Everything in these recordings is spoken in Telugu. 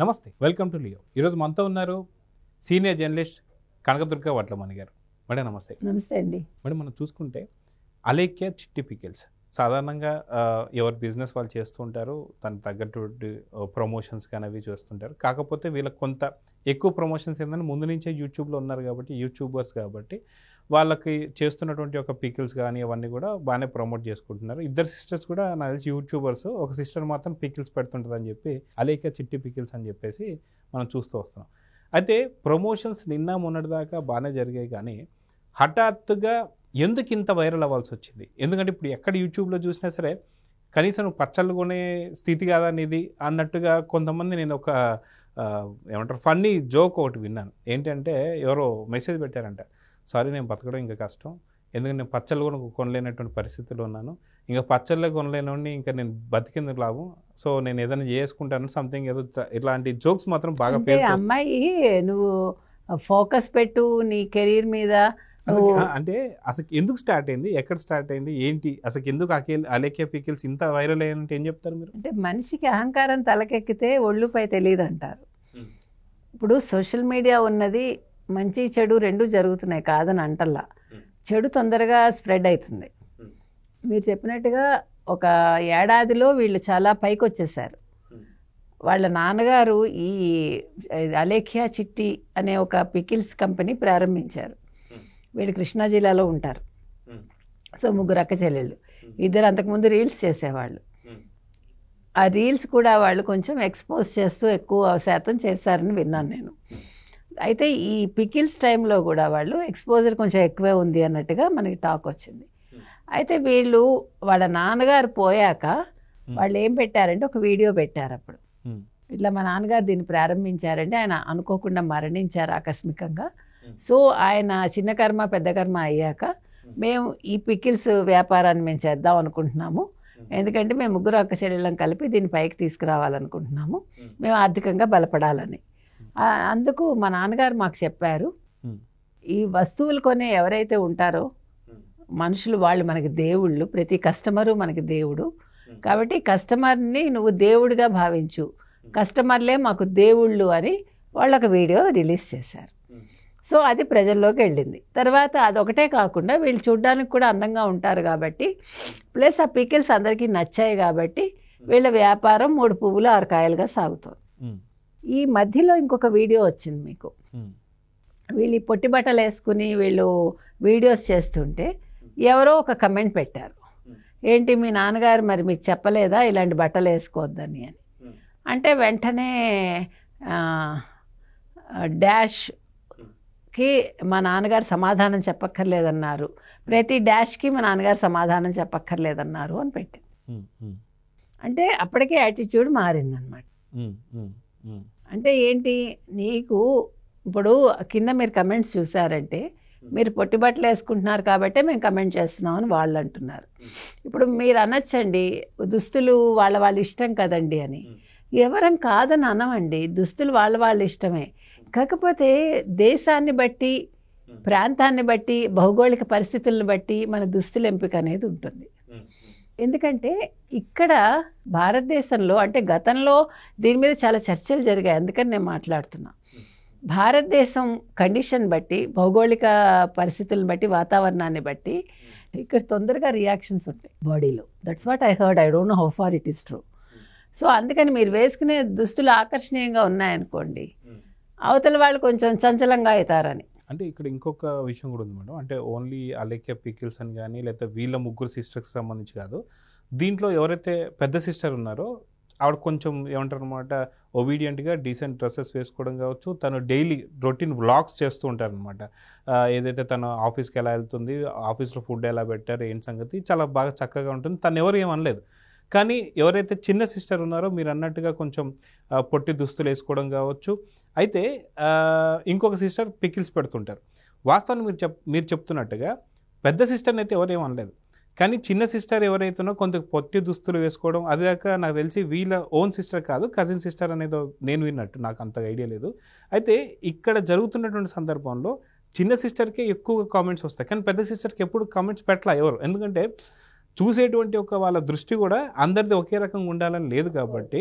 నమస్తే, వెల్కమ్ టు లియో. ఈరోజు మనతో ఉన్నారు సీనియర్ జర్నలిస్ట్ కనకదుర్గ వడ్లమణి గారు. మేడం నమస్తే. నమస్తే అండి. మేడం, మనం చూసుకుంటే అలేఖ్య చిట్టి పికిల్స్ సాధారణంగా ఎవరు బిజినెస్ వాళ్ళు చేస్తూ ఉంటారు, తను తగ్గట్టు ప్రమోషన్స్ కానీ అవి చేస్తుంటారు. కాకపోతే వీళ్ళకి కొంత ఎక్కువ ప్రమోషన్స్ ఏంటంటే ముందు నుంచే యూట్యూబ్లో ఉన్నారు కాబట్టి, యూట్యూబర్స్ కాబట్టి వాళ్ళకి చేస్తున్నటువంటి ఒక పికిల్స్ కానీ అవన్నీ కూడా బాగానే ప్రమోట్ చేసుకుంటున్నారు. ఇద్దరు సిస్టర్స్ కూడా నాకు తెలిసి యూట్యూబర్స్, ఒక సిస్టర్ మాత్రం పికిల్స్ పెడుతుంటుంది అని చెప్పి అలేఖ్య చిట్టి పికిల్స్ అని చెప్పేసి మనం చూస్తూ వస్తున్నాం. అయితే ప్రమోషన్స్ నిన్న మొన్నటిదాకా బాగానే జరిగాయి, కానీ హఠాత్తుగా ఎందుకు ఇంత వైరల్ అవ్వాల్సి వచ్చింది? ఎందుకంటే ఇప్పుడు ఎక్కడ యూట్యూబ్లో చూసినా సరే కనీసం పచ్చళ్ళు కొనే స్థితి కాదనేది అన్నట్టుగా కొంతమంది, నేను ఒక ఏమంటారు ఫన్నీ జోక్ ఒకటి విన్నాను. ఏంటంటే ఎవరో మెసేజ్ పెట్టారంట, సారీ నేను బతకడం ఇంకా కష్టం, ఎందుకంటే నేను పచ్చళ్ళు కూడా కొనలేనటువంటి పరిస్థితిలో ఉన్నాను, ఇంకా పచ్చళ్ళే కొనలేని ఇంకా నేను బతికేందుకు లాభం, సో నేను ఏదైనా చేసుకుంటాను సంథింగ్ ఏదో ఇట్లాంటి జోక్స్ మాత్రం బాగా పేరు. అమ్మాయి నువ్వు ఫోకస్ పెట్టు నీ కెరీర్ మీద. అంటే అసలు ఎందుకు స్టార్ట్ అయింది, ఎక్కడ స్టార్ట్ అయింది, ఏంటి అసలు ఎందుకు అలేఖ్య పికిల్స్ ఇంత వైరల్ అయ్యారంటే ఏం చెప్తారు మీరు? అంటే మనిషికి అహంకారం తలకెక్కితే ఒళ్ళుపై తెలియదు అంటారు. ఇప్పుడు సోషల్ మీడియా ఉన్నది మంచి చెడు రెండు జరుగుతున్నాయి, కాదని అంటల్లా. చెడు తొందరగా స్ప్రెడ్ అవుతుంది. మీరు చెప్పినట్టుగా ఒక ఏడాదిలో వీళ్ళు చాలా పైకి వచ్చేసారు. వాళ్ళ నాన్నగారు ఈ అలేఖ్య చిట్టి అనే ఒక పికిల్స్ కంపెనీ ప్రారంభించారు. వీళ్ళు కృష్ణా జిల్లాలో ఉంటారు. సో ముగ్గురు అక్క చెల్లెళ్ళు, ఇద్దరు అంతకుముందు రీల్స్ చేసేవాళ్ళు. ఆ రీల్స్ కూడా వాళ్ళు కొంచెం ఎక్స్పోజ్ చేస్తూ ఎక్కువ శాతం చేశారని విన్నాను నేను. అయితే ఈ పికిల్స్ టైంలో కూడా వాళ్ళు ఎక్స్పోజర్ కొంచెం ఎక్కువే ఉంది అన్నట్టుగా మనకి టాక్ వచ్చింది. అయితే వీళ్ళు వాళ్ళ నాన్నగారు పోయాక వాళ్ళు ఏం పెట్టారంటే ఒక వీడియో పెట్టారు. అప్పుడు ఇట్లా మా నాన్నగారు దీన్ని ప్రారంభించారంటే ఆయన అనుకోకుండా మరణించారు ఆకస్మికంగా. సో ఆయన చిన్న కర్మ పెద్ద కర్మ అయ్యాక మేము ఈ పికిల్స్ వ్యాపారాన్ని మేము చేద్దాం అనుకుంటున్నాము, ఎందుకంటే మేము ముగ్గురు అక్క చెల్లెళ్ళం కలిపి దీన్ని పైకి తీసుకురావాలనుకుంటున్నాము, మేము ఆర్థికంగా బలపడాలని. అందుకు మా నాన్నగారు మాకు చెప్పారు, ఈ వస్తువులు కొనే ఎవరైతే ఉంటారో మనుషులు, వాళ్ళు మనకి దేవుళ్ళు, ప్రతి కస్టమరు మనకి దేవుడు. కాబట్టి కస్టమర్ని నువ్వు దేవుడిగా భావించు, కస్టమర్లే మాకు దేవుళ్ళు అని వాళ్ళు ఒక వీడియో రిలీజ్ చేశారు. సో అది ప్రజల్లోకి వెళ్ళింది. తర్వాత అదొకటే కాకుండా వీళ్ళు చూడడానికి కూడా అందంగా ఉంటారు కాబట్టి, ప్లస్ ఆ పికిల్స్ అందరికీ నచ్చాయి కాబట్టి వీళ్ళ వ్యాపారం 3 పువ్వులు 6 కాయలుగా సాగుతుంది. ఈ మధ్యలో ఇంకొక వీడియో వచ్చింది మీకు. వీళ్ళు పొట్టి బట్టలు వేసుకుని వీళ్ళు వీడియోస్ చేస్తుంటే ఎవరో ఒక కమెంట్ పెట్టారు, ఏంటి మీ నాన్నగారు మరి మీకు చెప్పలేదా ఇలాంటి బట్టలు వేసుకోవద్దని అని. అంటే వెంటనే డాష్కి మా నాన్నగారు సమాధానం చెప్పక్కర్లేదన్నారు, ప్రతి డాష్కి మా నాన్నగారు సమాధానం చెప్పక్కర్లేదన్నారు అని పెట్టింది. అంటే అప్పటికే యాటిట్యూడ్ మారిందనమాట. అంటే ఏంటి, నీకు ఇప్పుడు కింద మీరు కమెంట్స్ చూసారంటే మీరు పొట్టి బట్టలు వేసుకుంటున్నారు కాబట్టి మేము కమెంట్ చేస్తున్నాం అని వాళ్ళు అంటున్నారు. ఇప్పుడు మీరు అనొచ్చండి దుస్తులు వాళ్ళ ఇష్టం కదండి అని. ఎవరం కాదని అనమండి, దుస్తులు వాళ్ళ ఇష్టమే. కాకపోతే దేశాన్ని బట్టి, ప్రాంతాన్ని బట్టి, భౌగోళిక పరిస్థితులను బట్టి మన దుస్తుల ఎంపిక అనేది ఉంటుంది. ఎందుకంటే ఇక్కడ భారతదేశంలో, అంటే గతంలో దీని మీద చాలా చర్చలు జరిగాయి, అందుకని నేను మాట్లాడుతున్నా. భారతదేశం కండిషన్ బట్టి, భౌగోళిక పరిస్థితులను బట్టి, వాతావరణాన్ని బట్టి ఇక్కడ తొందరగా రియాక్షన్స్ ఉంటాయి బాడీలో. That's what I heard, I don't know how far it is true. So అందుకని మీరు వేసుకునే దుస్తులు ఆకర్షణీయంగా ఉన్నాయనుకోండి, అవతల వాళ్ళు కొంచెం చంచలంగా అవుతారని. అంటే ఇక్కడ ఇంకొక విషయం కూడా ఉంది మేడం, అంటే ఓన్లీ అలేఖ్య పికిల్స్ అని కానీ లేకపోతే వీళ్ళ ముగ్గురు సిస్టర్స్కి సంబంధించి కాదు, దీంట్లో ఎవరైతే పెద్ద సిస్టర్ ఉన్నారో ఆవిడ కొంచెం ఏమంటారు అనమాట, ఒబీడియంట్గా డీసెంట్ డ్రెస్సెస్ వేసుకోవడం కావచ్చు, తను డైలీ రొటీన్ వ్లాగ్స్ చేస్తూ ఉంటారనమాట. ఏదైతే తను ఆఫీస్కి ఎలా వెళ్తుంది, ఆఫీస్లో ఫుడ్ ఎలా పెట్టారు, ఏంటి సంగతి చాలా బాగా చక్కగా ఉంటుంది, తను ఎవరు ఏమనలేదు. కానీ ఎవరైతే చిన్న సిస్టర్ ఉన్నారో మీరు అన్నట్టుగా కొంచెం పొట్టి దుస్తులు వేసుకోవడం కావచ్చు. అయితే ఇంకొక సిస్టర్ పికిల్స్ పెడుతుంటారు. వాస్తవాన్ని మీరు చెప్తున్నట్టుగా పెద్ద సిస్టర్ని అయితే ఎవరు ఏమనలేదు, కానీ చిన్న సిస్టర్ ఎవరైతేనో కొంత పొట్టి దుస్తులు వేసుకోవడం, అది కాక నాకు తెలిసి వీళ్ళ ఓన్ సిస్టర్ కాదు, కజిన్ సిస్టర్ అనేది నేను విన్నట్టు, నాకు అంతగా ఐడియా లేదు. అయితే ఇక్కడ జరుగుతున్నటువంటి సందర్భంలో చిన్న సిస్టర్కే ఎక్కువ కామెంట్స్ వస్తాయి, కానీ పెద్ద సిస్టర్కి ఎప్పుడు కామెంట్స్ పెట్టలా ఎవరు. ఎందుకంటే చూసేటువంటి ఒక వాళ్ళ దృష్టి కూడా అందరిది ఒకే రకంగా ఉండాలని లేదు కాబట్టి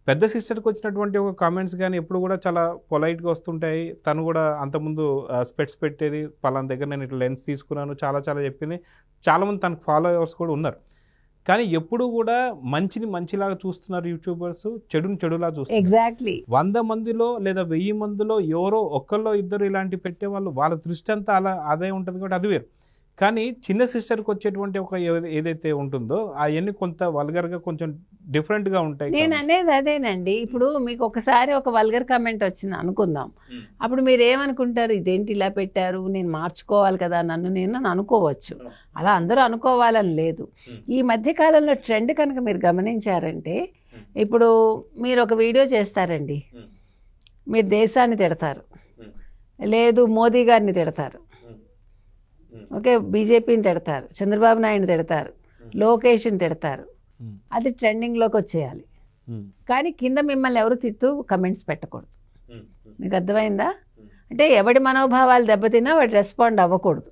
పెద్ద సిస్టర్కి వచ్చినటువంటి ఒక కామెంట్స్ కానీ ఎప్పుడు కూడా చాలా పొలైట్గా వస్తుంటాయి. తను కూడా అంతకుముందు స్పెట్స్ పెట్టేది, పలానా దగ్గర నేను ఇట్లా లెన్స్ తీసుకున్నాను, చాలా చాలా చెప్పింది. చాలామంది తనకు ఫాలోవర్స్ కూడా ఉన్నారు. కానీ ఎప్పుడు కూడా మంచిని మంచిలాగా చూస్తున్నారు యూట్యూబర్స్, చెడుని చెడులా చూస్తున్నారు. ఎగ్జాక్ట్లీ 100 మందిలో లేదా 1000 మందిలో ఎవరో ఒక్కళ్ళో ఇద్దరు ఇలాంటి పెట్టేవాళ్ళు, వాళ్ళ దృష్టి అంతా అలా అదే ఉంటుంది కాబట్టి అది వేరు. కానీ చిన్న సిస్టర్కి వచ్చేటువంటి ఒక ఏదైతే ఉంటుందో అవన్నీ కొంత వల్గర్గా కొంచెం డిఫరెంట్గా ఉంటాయి. నేను అనేది అదేనండి. ఇప్పుడు మీకు ఒకసారి ఒక వల్గర్ కామెంట్ వచ్చింది అనుకుందాం, అప్పుడు మీరు ఏమనుకుంటారు, ఇదేంటి ఇలా పెట్టారు, నేను మార్చుకోవాలి కదా నన్ను నేను అనుకోవచ్చు. అలా అందరూ అనుకోవాలని లేదు. ఈ మధ్య కాలంలో ట్రెండ్ కనుక మీరు గమనించారంటే, ఇప్పుడు మీరు ఒక వీడియో చేస్తారండి, మీరు దేశాన్ని తిడతారు, లేదు మోదీ గారిని తిడతారు, ఓకే బీజేపీని తిడతారు, చంద్రబాబు నాయుడుని తిడతారు, లోకేష్ని తిడతారు, అది ట్రెండింగ్లోకి వచ్చేయాలి. కానీ కింద మిమ్మల్ని ఎవరు తిట్టు కమెంట్స్ పెట్టకూడదు. మీకు అర్థమైందా? అంటే ఎవడి మనోభావాలు దెబ్బతిన్నా వాడు రెస్పాండ్ అవ్వకూడదు.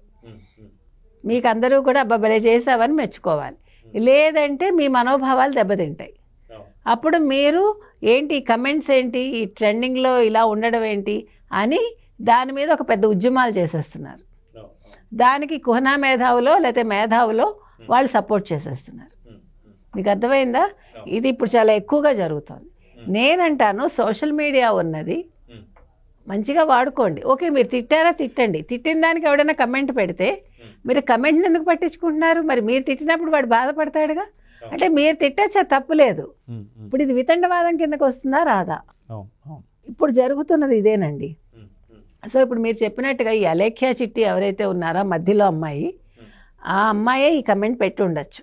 మీకు అందరూ కూడా అబ్బాబలే చేసావని మెచ్చుకోవాలి, లేదంటే మీ మనోభావాలు దెబ్బతింటాయి. అప్పుడు మీరు ఏంటి కమెంట్స్ ఏంటి, ఈ ట్రెండింగ్లో ఇలా ఉండడం ఏంటి అని దాని మీద ఒక పెద్ద ఉద్యమాలు చేసేస్తున్నారు. దానికి కుహనా మేధావులో లేకపోతే మేధావులో వాళ్ళు సపోర్ట్ చేసేస్తున్నారు. మీకు అర్థమైందా? ఇది ఇప్పుడు చాలా ఎక్కువగా జరుగుతుంది. నేనంటాను సోషల్ మీడియా ఉన్నది మంచిగా వాడుకోండి. ఓకే మీరు తిట్టారా తిట్టండి, తిట్టిన దానికి ఎవడైనా కమెంట్ పెడితే మీరు కమెంట్ని ఎందుకు పట్టించుకుంటున్నారు? మరి మీరు తిట్టినప్పుడు వాడు బాధపడతాడుగా. అంటే మీరు తిట్టచ్చా, తప్పులేదు. ఇప్పుడు ఇది వితండవాదం కిందకు వస్తుందా రాదా? ఇప్పుడు జరుగుతున్నది ఇదేనండి. సో ఇప్పుడు మీరు చెప్పినట్టుగా ఈ అలేఖ్య చిట్టి ఎవరైతే ఉన్నారో మధ్యలో అమ్మాయి, ఆ అమ్మాయే ఈ కమెంట్ పెట్టి ఉండొచ్చు.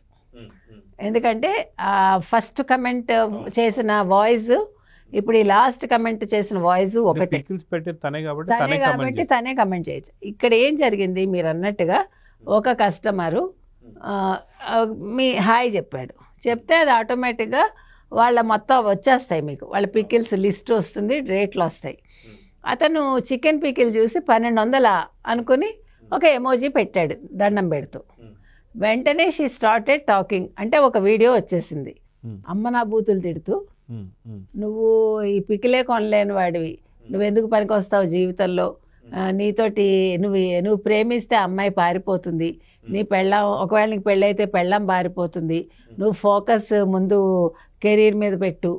ఎందుకంటే ఫస్ట్ కమెంట్ చేసిన వాయిస్ ఇప్పుడు ఈ లాస్ట్ కమెంట్ చేసిన వాయిస్ ఒకటే కాబట్టి తనే కమెంట్ చేయొచ్చు. ఇక్కడ ఏం జరిగింది, మీరు అన్నట్టుగా ఒక కస్టమరు మీ హాయ్ చెప్పాడు, చెప్తే అది ఆటోమేటిక్గా వాళ్ళ మొత్తం వచ్చేస్తాయి, మీకు వాళ్ళ పికిల్స్ లిస్ట్ వస్తుంది, రేట్లు వస్తాయి. అతను చికెన్ పికిల్ చూసి 1200 అనుకుని ఒక ఎమోజీ పెట్టాడు దండం పెడుతూ. వెంటనే షీ స్టార్టెడ్ టాకింగ్, అంటే ఒక వీడియో వచ్చేసింది, అమ్మ నా బూతులు తిడుతూ, నువ్వు ఈ పికిలే కొనలేని వాడివి, నువ్వెందుకు పనికి వస్తావు జీవితంలో, నీతోటి నువ్వు ప్రేమిస్తే అమ్మాయి పారిపోతుంది, నీ పెళ్ళాం ఒకవేళ నీకు పెళ్ళైతే పెళ్ళాం పారిపోతుంది, నువ్వు ఫోకస్ ముందు కెరీర్ మీద పెట్టు,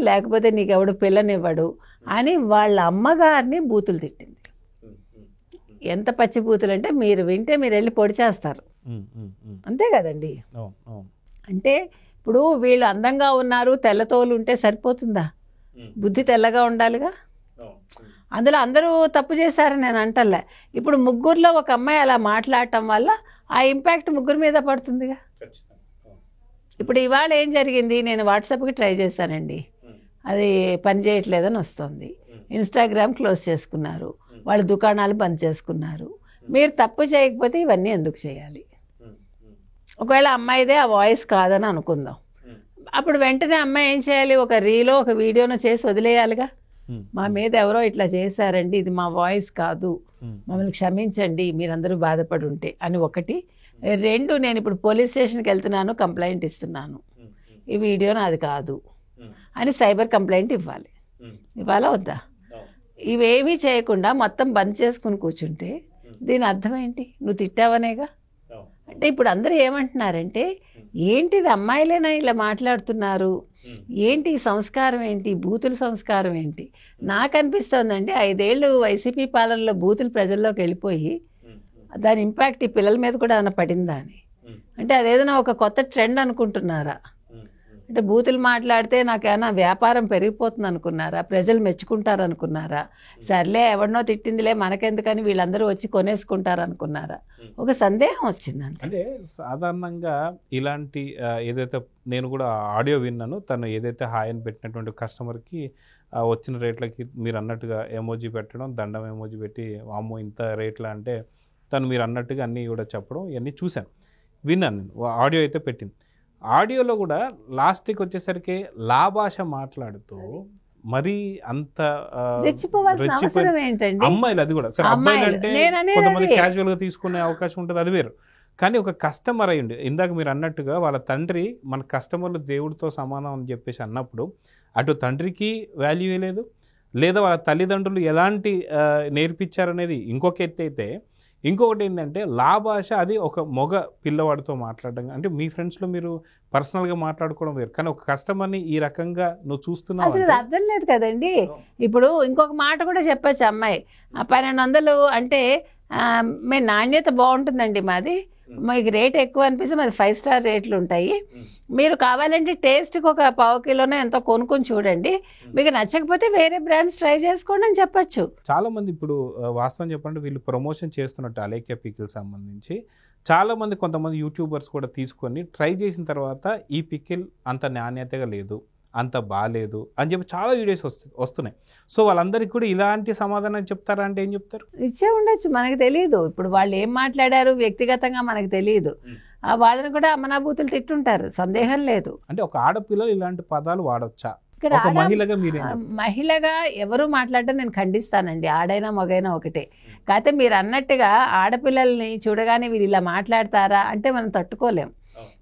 లేకపోతే నీకు ఎవడు పిల్లనివ్వడు అని వాళ్ళ అమ్మగారిని బూతులు తిట్టింది. ఎంత పచ్చి బూతులు అంటే మీరు వింటే మీరు వెళ్ళి పొడి చేస్తారు. అంతే కదండి. అంటే ఇప్పుడు వీళ్ళు అందంగా ఉన్నారు, తెల్లతోలు ఉంటే సరిపోతుందా? బుద్ధి తెల్లగా ఉండాలిగా. అందులో అందరూ తప్పు చేశారని నేను అంటలే. ఇప్పుడు ముగ్గురులో ఒక అమ్మాయి అలా మాట్లాడటం వల్ల ఆ ఇంపాక్ట్ ముగ్గురు మీద పడుతుందిగా. ఇప్పుడు ఇవాళ ఏం జరిగింది, నేను వాట్సాప్కి ట్రై చేశానండి, అది పని చేయట్లేదని వస్తుంది. ఇన్స్టాగ్రామ్ క్లోజ్ చేసుకున్నారు, వాళ్ళ దుకాణాలు బంద్ చేసుకున్నారు. మీరు తప్పు చేయకపోతే ఇవన్నీ ఎందుకు చేయాలి? ఒకవేళ అమ్మాయిదే ఆ వాయిస్ కాదని అనుకుందాం, అప్పుడు వెంటనే అమ్మాయి ఏం చేయాలి, ఒక రీలో ఒక వీడియోను చేసి వదిలేయాలిగా. మా మీద ఎవరో ఇట్లా చేశారండి, ఇది మా వాయిస్ కాదు, మమ్మల్ని క్షమించండి మీరందరూ బాధపడి ఉంటే అని ఒకటి. 2, నేను ఇప్పుడు పోలీస్ స్టేషన్కి వెళ్తున్నాను, కంప్లైంట్ ఇస్తున్నాను, ఈ వీడియో నాది కాదు అని సైబర్ కంప్లైంట్ ఇవ్వాలి. ఇవ్వాలా వద్దా? ఇవేమీ చేయకుండా మొత్తం బంద్ చేసుకుని కూర్చుంటే దీని అర్థం ఏంటి? నువ్వు తిట్టావనేగా. అంటే ఇప్పుడు అందరూ ఏమంటున్నారంటే, ఏంటిది అమ్మాయిలేనా ఇలా మాట్లాడుతున్నారు, ఏంటి సంస్కారం ఏంటి, బూతుల సంస్కారం ఏంటి? నాకు అనిపిస్తోందండి 5 ఏళ్ళు వైసీపీ పాలనలో బూతులు ప్రజల్లోకి వెళ్ళిపోయి దాని ఇంపాక్ట్ ఈ పిల్లల మీద కూడా ఏమైనా పడిందా అని. అంటే అదేదైనా ఒక కొత్త ట్రెండ్ అనుకుంటున్నారా? అంటే బూతులు మాట్లాడితే నాకేమైనా వ్యాపారం పెరిగిపోతుంది అనుకున్నారా? ప్రజలు మెచ్చుకుంటారు అనుకున్నారా? సర్లే ఎవరినో తిట్టిందిలే మనకెందుకని వీళ్ళందరూ వచ్చి కొనేసుకుంటారు అనుకున్నారా? ఒక సందేహం వచ్చింది. అంటే సాధారణంగా ఇలాంటి ఏదైతే నేను కూడా ఆడియో విన్నాను, తను ఏదైతే హాయ్ అని పెట్టినటువంటి కస్టమర్కి వచ్చిన రేట్లకి మీరు అన్నట్టుగా ఎమోజీ పెట్టడం, దండం ఎమోజీ పెట్టి వామ్మో ఇంత రేట్లా అంటే తను మీరు అన్నట్టుగా అన్నీ కూడా చెప్పడం ఇవన్నీ చూశాను, విన్నాను. నేను ఆడియో అయితే పెట్టింది. ఆడియోలో కూడా లాస్ట్కి వచ్చేసరికి లాభాష మాట్లాడుతూ మరీ అంత అమ్మాయిలు, అది కూడా సరే అమ్మాయిలు అంటే కొంతమంది క్యాజువల్ గా తీసుకునే అవకాశం ఉంటుంది, అది వేరు. కానీ ఒక కస్టమర్ అయ్యండి, ఇందాక మీరు అన్నట్టుగా వాళ్ళ తండ్రి మన కస్టమర్లు దేవుడితో సమానం అని చెప్పేసి అన్నప్పుడు అటు తండ్రికి వాల్యూ లేదు, లేదా వాళ్ళ తల్లిదండ్రులు ఎలాంటి నేర్పించారనేది ఇంకొక ఎత్తు అయితే, ఇంకొకటి ఏంటంటే లాభాష అది ఒక మగ పిల్లవాడితో మాట్లాడడం, అంటే మీ ఫ్రెండ్స్లో మీరు పర్సనల్గా మాట్లాడుకోవడం వేరు, కానీ ఒక కస్టమర్ని ఈ రకంగా నువ్వు చూస్తున్నావు అసలు ఇది అర్థం లేదు కదండి. ఇప్పుడు ఇంకొక మాట కూడా చెప్పచ్చు అమ్మాయి, 1200 అంటే మీ నాణ్యత బాగుంటుందండి, మాది మీకు రేట్ ఎక్కువ అనిపిస్తే మాది 5 స్టార్ రేట్లు ఉంటాయి, మీరు కావాలంటే టేస్ట్కి ఒక పావు కిలోనే ఎంతో కొనుక్కొని చూడండి, మీకు నచ్చకపోతే వేరే బ్రాండ్స్ ట్రై చేసుకోండి అని చెప్పచ్చు. చాలా మంది ఇప్పుడు వాస్తవం చెప్పండి, వీళ్ళు ప్రమోషన్ చేస్తున్నట్టు అలేఖ్య పికిల్ సంబంధించి చాలా మంది, కొంతమంది యూట్యూబర్స్ కూడా తీసుకొని ట్రై చేసిన తర్వాత ఈ పికిల్ అంత నాణ్యతగా లేదు, అంత బాగాలేదు అని చెప్పి చాలా వీడియోస్ వస్తున్నాయి. సో వాళ్ళందరికీ కూడా ఇలాంటి సమాధానం చెప్తారా అంటే ఏం చెప్తారు? ఇచ్చే ఉండొచ్చు, మనకు తెలియదు. ఇప్పుడు వాళ్ళు ఏం మాట్లాడారు వ్యక్తిగతంగా మనకు తెలియదు, వాళ్ళని కూడా అమనాభూతులు తిట్టుంటారు, సందేహం లేదు. అంటే ఒక ఆడపిల్లలు ఇలాంటి పదాలు వాడొచ్చా? ఇక్కడ మహిళగా మీరు మహిళగా ఎవరు మాట్లాడటం నేను ఖండిస్తానండి, ఆడైనా మగైనా ఒకటే. కాకపోతే మీరు అన్నట్టుగా ఆడపిల్లల్ని చూడగానే వీళ్ళు ఇలా మాట్లాడతారా అంటే మనం తట్టుకోలేం,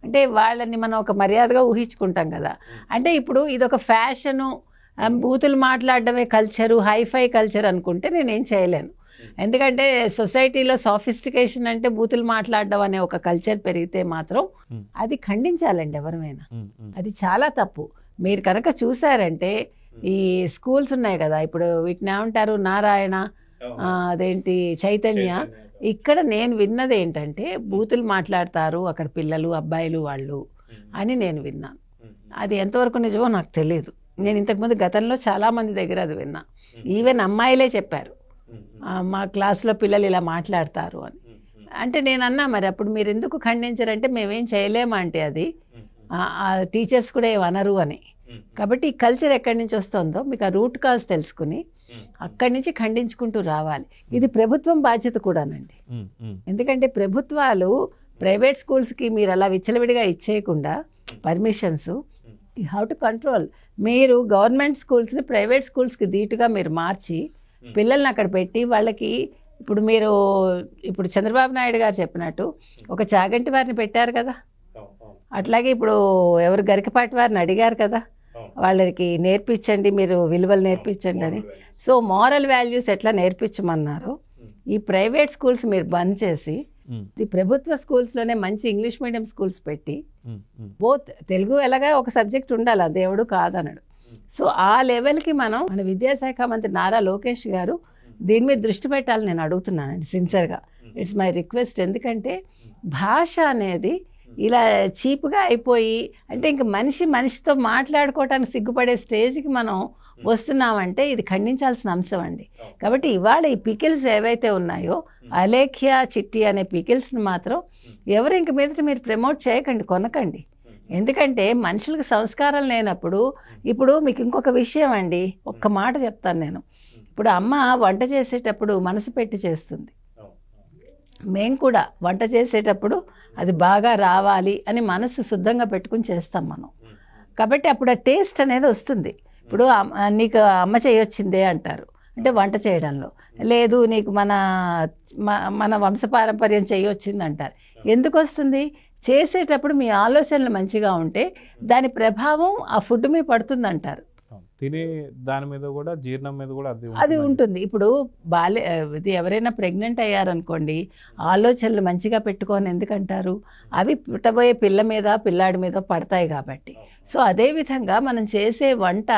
అంటే వాళ్ళని మనం ఒక మర్యాదగా ఊహించుకుంటాం కదా. అంటే ఇప్పుడు ఇదొక ఫ్యాషను, బూతులు మాట్లాడడమే కల్చరు, హైఫై కల్చర్ అనుకుంటే నేనేం చేయలేను. ఎందుకంటే సొసైటీలో సాఫిస్టికేషన్ అంటే బూతులు మాట్లాడడం అనే ఒక కల్చర్ పెరిగితే మాత్రం అది ఖండించాలండి ఎవరైనా, అది చాలా తప్పు. మీరు కనుక చూసారంటే ఈ స్కూల్స్ ఉన్నాయి కదా, ఇప్పుడు వీటిని ఏమంటారు, నారాయణ, అదేంటి చైతన్య, ఇక్కడ నేను విన్నది ఏంటంటే బూతులు మాట్లాడతారు అక్కడ పిల్లలు, అబ్బాయిలు వాళ్ళు అని నేను విన్నాను. అది ఎంతవరకు నిజమో నాకు తెలియదు. నేను ఇంతకుముందు గతంలో చాలామంది దగ్గర అది విన్నా, ఈవెన్ అమ్మాయిలే చెప్పారు మా క్లాస్లో పిల్లలు ఇలా మాట్లాడతారు అని. అంటే నేను అన్నా మరి అప్పుడు మీరు ఎందుకు ఖండించారంటే మేమేం చేయలేమా అంటే అది టీచర్స్ కూడా ఏమనరు అని. కాబట్టి ఈ కల్చర్ ఎక్కడి నుంచి వస్తుందో మీకు ఆ రూట్ కాజ్ తెలుసుకుని అక్కడి నుంచి ఖండించుకుంటూ రావాలి. ఇది ప్రభుత్వం బాధ్యత కూడానండి, ఎందుకంటే ప్రభుత్వాలు ప్రైవేట్ స్కూల్స్కి మీరు అలా విచ్చలవిడిగా ఇచ్చేయకుండా permissions you have to control. మీరు గవర్నమెంట్ స్కూల్స్ని ప్రైవేట్ స్కూల్స్కి ధీటుగా మీరు మార్చి పిల్లల్ని అక్కడ పెట్టి వాళ్ళకి, ఇప్పుడు చంద్రబాబు నాయుడు గారు చెప్పినట్టు ఒక చాగంటి వారిని పెట్టారు కదా, అట్లాగే ఇప్పుడు ఎవరు గరికపాటి వారిని అడిగారు కదా, వాళ్ళకి నేర్పించండి, మీరు విలువలు నేర్పించండి అని. సో మోరల్ వాల్యూస్ ఎట్లా నేర్పించమన్నారు, ఈ ప్రైవేట్ స్కూల్స్ మీరు బంద్ చేసి ఈ ప్రభుత్వ స్కూల్స్లోనే మంచి ఇంగ్లీష్ మీడియం స్కూల్స్ పెట్టి, బోత్ తెలుగు ఎలాగా ఒక సబ్జెక్ట్ ఉండాలి, దేవుడు కాదన్నాడు. సో ఆ లెవెల్కి మన విద్యాశాఖ మంత్రి నారా లోకేష్ గారు దీని మీద దృష్టి పెట్టాలని నేను అడుగుతున్నానండి సిన్సియర్గా. It's my request. ఎందుకంటే భాష అనేది ఇలా చీప్గా అయిపోయి, అంటే ఇంక మనిషితో మాట్లాడుకోవటానికి సిగ్గుపడే స్టేజ్కి మనం వస్తున్నామంటే ఇది ఖండించాల్సిన అంశం అండి. కాబట్టి ఇవాళ ఈ పికిల్స్ ఏవైతే ఉన్నాయో అలేఖ్య చిట్టి అనే పికిల్స్ని మాత్రం ఎవరు ఇంక మీదట మీరు ప్రమోట్ చేయకండి, కొనకండి. ఎందుకంటే మనుషులకు సంస్కారం లేనప్పుడు, ఇప్పుడు మీకు ఇంకొక విషయం అండి, ఒక్క మాట చెప్తాను నేను. ఇప్పుడు అమ్మ వంట చేసేటప్పుడు మనసు పెట్టి చేస్తుంది, మేము కూడా వంట చేసేటప్పుడు అది బాగా రావాలి అని మనసు శుద్ధంగా పెట్టుకుని చేస్తాం మనం. కాబట్టి అప్పుడు ఆ టేస్ట్ అనేది వస్తుంది. ఇప్పుడు నీకు అమ్మ చేయొచ్చిందే అంటారు, అంటే వంట చేయడంలో, లేదు నీకు మన వంశపారంపర్యం చేయొచ్చింది అంటారు. ఎందుకు వస్తుంది? చేసేటప్పుడు మీ ఆలోచనలు మంచిగా ఉంటే దాని ప్రభావం ఆ ఫుడ్ మీద పడుతుంది అంటారు. తినే దాని మీద కూడా, జీర్ణం మీద కూడా అది ఉంటుంది. ఇప్పుడు ఇది ఎవరైనా ప్రెగ్నెంట్ అయ్యారనుకోండి, ఆలోచనలు మంచిగా పెట్టుకొని ఎందుకంటారు, అవి పుట్టబోయే పిల్ల మీద పిల్లాడి మీద పడతాయి కాబట్టి. సో అదేవిధంగా మనం చేసే వంట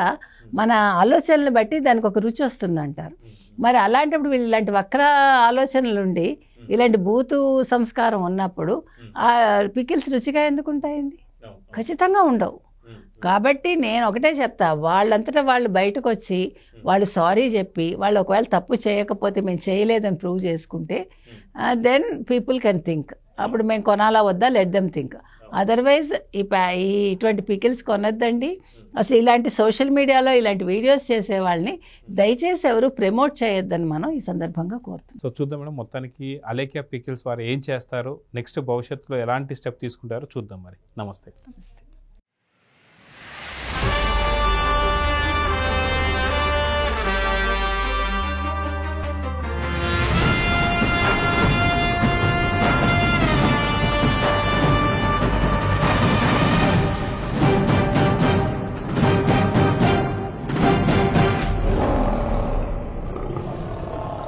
మన ఆలోచనలు బట్టి దానికి ఒక రుచి వస్తుంది అంటారు. మరి అలాంటప్పుడు వీళ్ళు ఇలాంటి వక్ర ఆలోచనలు ఉండి ఇలాంటి బూతు సంస్కారం ఉన్నప్పుడు ఆ పికిల్స్ రుచిగా ఎందుకు ఉంటాయండి? ఖచ్చితంగా ఉండవు. కాబట్టి నేను ఒకటే చెప్తా, వాళ్ళంతటా వాళ్ళు బయటకు వచ్చి వాళ్ళు సారీ చెప్పి, వాళ్ళు ఒకవేళ తప్పు చేయకపోతే మేము చేయలేదని ప్రూవ్ చేసుకుంటే దెన్ పీపుల్ కెన్ థింక్, అప్పుడు మేము కొనాలా వద్దా, లెట్ దెమ్ థింక్. అదర్వైజ్ ఇటువంటి పికిల్స్ కొనొద్దండి. అసలు ఇలాంటి సోషల్ మీడియాలో ఇలాంటి వీడియోస్ చేసే వాళ్ళని దయచేసి ఎవరు ప్రమోట్ చేయొద్దని మనం ఈ సందర్భంగా కోరుతున్నాం. సో చూద్దాం మేడం, మొత్తానికి అలేఖ్య పికిల్స్ వారు ఏం చేస్తారు, నెక్స్ట్ భవిష్యత్తులో ఎలాంటి స్టెప్ తీసుకుంటారో చూద్దాం. మరి నమస్తే.